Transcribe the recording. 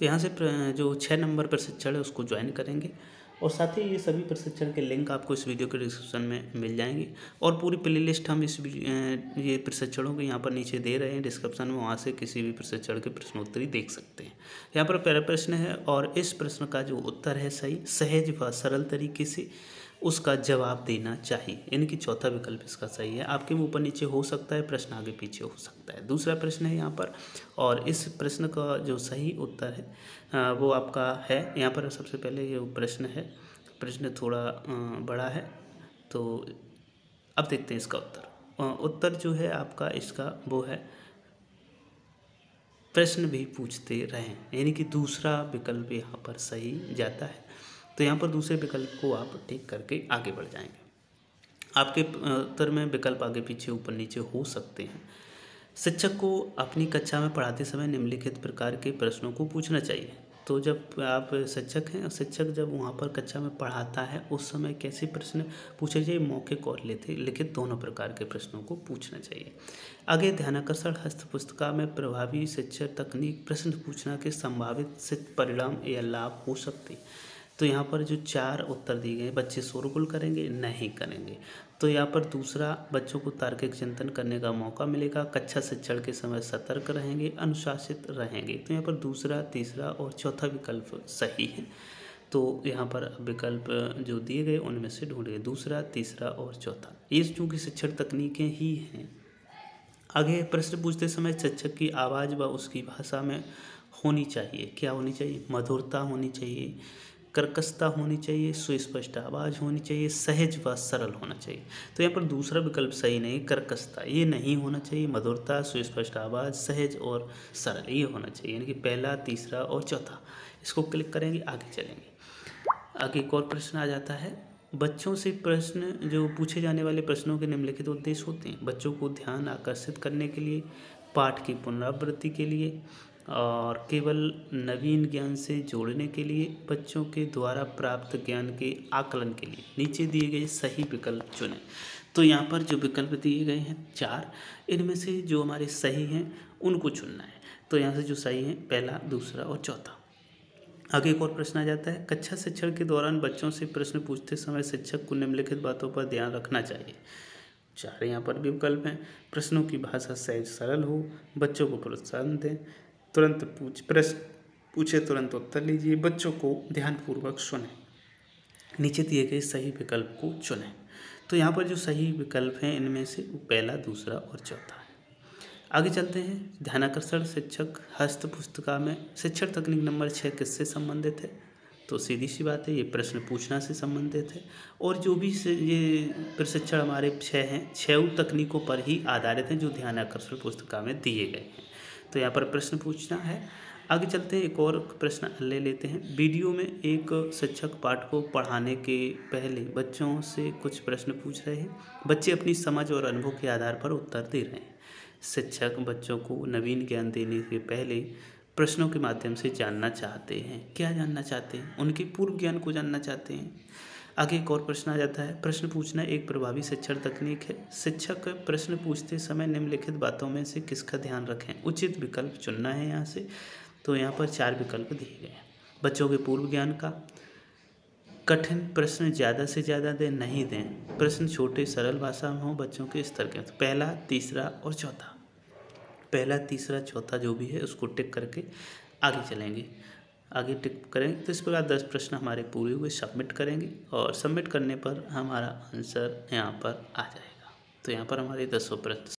तो यहाँ से जो 6 नंबर प्रशिक्षण है उसको ज्वाइन करेंगे और साथ ही ये सभी प्रशिक्षण के लिंक आपको इस वीडियो के डिस्क्रिप्शन में मिल जाएंगे और पूरी प्लेलिस्ट हम ये प्रशिक्षणों के यहाँ पर नीचे दे रहे हैं डिस्क्रिप्शन में, वहाँ से किसी भी प्रशिक्षण के प्रश्नोत्तरी देख सकते हैं। यहाँ पर पहला प्रश्न है और इस प्रश्न का जो उत्तर है सही, सहज व सरल तरीके से उसका जवाब देना चाहिए, यानी कि चौथा विकल्प इसका सही है। आपके ऊपर नीचे हो सकता है, प्रश्न आगे पीछे हो सकता है। दूसरा प्रश्न है यहाँ पर और इस प्रश्न का जो सही उत्तर है वो आपका है यहाँ पर। सबसे पहले ये प्रश्न है, प्रश्न थोड़ा बड़ा है तो अब देखते हैं इसका उत्तर। उत्तर जो है आपका इसका वो है प्रश्न भी पूछते रहें, यानी कि दूसरा विकल्प यहाँ पर सही जाता है। तो यहाँ पर दूसरे विकल्प को आप टिक करके आगे बढ़ जाएंगे। आपके उत्तर में विकल्प आगे पीछे ऊपर नीचे हो सकते हैं। शिक्षक को अपनी कक्षा में पढ़ाते समय निम्नलिखित प्रकार के प्रश्नों को पूछना चाहिए। तो जब आप शिक्षक हैं और शिक्षक जब वहाँ पर कक्षा में पढ़ाता है उस समय कैसे प्रश्न पूछे जाइए, मौखिक और लिखित दोनों प्रकार के प्रश्नों को पूछना चाहिए। आगे ध्यानाकर्षण हस्त पुस्तिका में प्रभावी शिक्षण तकनीक प्रश्न पूछना के संभावित सिद्ध परिणाम या लाभ हो सकते हैं। तो यहाँ पर जो 4 उत्तर दिए गए, बच्चे शोरगुल करेंगे, नहीं करेंगे। तो यहाँ पर दूसरा, बच्चों को तार्किक चिंतन करने का मौका मिलेगा, कक्षा शिक्षण के समय सतर्क रहेंगे, अनुशासित रहेंगे। तो यहाँ पर दूसरा, तीसरा और चौथा विकल्प सही है। तो यहाँ पर विकल्प जो दिए गए उनमें से ढूंढिए दूसरा, तीसरा और चौथा। ये चूँकि शिक्षण तकनीकें ही हैं। आगे प्रश्न पूछते समय शिक्षक की आवाज़ व उसकी भाषा में होनी चाहिए, क्या होनी चाहिए? मधुरता होनी चाहिए, कर्कशता होनी चाहिए, सुस्पष्ट आवाज़ होनी चाहिए, सहज व सरल होना चाहिए। तो यहाँ पर दूसरा विकल्प सही नहीं, कर्कशता ये नहीं होना चाहिए, मधुरता, सुस्पष्ट आवाज़, सहज और सरल ये होना चाहिए, यानी कि पहला, तीसरा और चौथा। इसको क्लिक करेंगे, आगे चलेंगे। आगे एक और प्रश्न आ जाता है, बच्चों से प्रश्न जो पूछे जाने वाले प्रश्नों के निम्नलिखित उद्देश्य होते हैं। बच्चों को ध्यान आकर्षित करने के लिए, पाठ की पुनरावृत्ति के लिए और केवल नवीन ज्ञान से जोड़ने के लिए, बच्चों के द्वारा प्राप्त ज्ञान के आकलन के लिए। नीचे दिए गए सही विकल्प चुनें। तो यहाँ पर जो विकल्प दिए गए हैं 4, इनमें से जो हमारे सही हैं उनको चुनना है। तो यहाँ से जो सही हैं पहला, दूसरा और चौथा। आगे एक और प्रश्न आ जाता है, कक्षा शिक्षण के दौरान बच्चों से प्रश्न पूछते समय शिक्षक को निम्नलिखित बातों पर ध्यान रखना चाहिए। 4 यहाँ पर भी विकल्प हैं। प्रश्नों की भाषा सहज सरल हो, बच्चों को प्रोत्साहन दें, तुरंत प्रश्न पूछे तुरंत उत्तर लीजिए, बच्चों को ध्यानपूर्वक सुनें। नीचे दिए गए सही विकल्प को चुनें। तो यहाँ पर जो सही विकल्प हैं इनमें से पहला, दूसरा और चौथा है। आगे चलते हैं, ध्यानाकर्षण शिक्षक हस्त पुस्तिका में शिक्षण तकनीक नंबर 6 किससे संबंधित है? तो सीधी सी बात है, ये प्रश्न पूछना से संबंधित है और जो भी ये प्रशिक्षण हमारे 6 हैं, 6 तकनीकों पर ही आधारित हैं जो ध्यानाकर्षण पुस्तिका में दिए गए हैं। तो यहाँ पर प्रश्न पूछना है। आगे चलते हैं, एक और प्रश्न ले लेते हैं। वीडियो में एक शिक्षक पाठ को पढ़ाने के पहले बच्चों से कुछ प्रश्न पूछ रहे हैं। बच्चे अपनी समझ और अनुभव के आधार पर उत्तर दे रहे हैं। शिक्षक बच्चों को नवीन ज्ञान देने के पहले प्रश्नों के माध्यम से जानना चाहते हैं। क्या जानना चाहते हैं? उनके पूर्व ज्ञान को जानना चाहते हैं। आगे एक और प्रश्न आ जाता है, प्रश्न पूछना एक प्रभावी शिक्षण तकनीक है। शिक्षक प्रश्न पूछते समय निम्नलिखित बातों में से किसका ध्यान रखें? उचित विकल्प चुनना है यहाँ से। तो यहाँ पर 4 विकल्प दिए गए हैं। बच्चों के पूर्व ज्ञान का, कठिन प्रश्न ज़्यादा से ज़्यादा दें, नहीं दें, प्रश्न छोटे सरल भाषा में हो, बच्चों के स्तर के। तो पहला, तीसरा और चौथा। पहला, तीसरा, चौथा जो भी है उसको टिक करके आगे चलेंगे। आगे टिक करेंगे तो इस प्रकार 10 प्रश्न हमारे पूरे हुए, सबमिट करेंगे और सबमिट करने पर हमारा आंसर यहाँ पर आ जाएगा। तो यहाँ पर हमारे 10 प्रश्न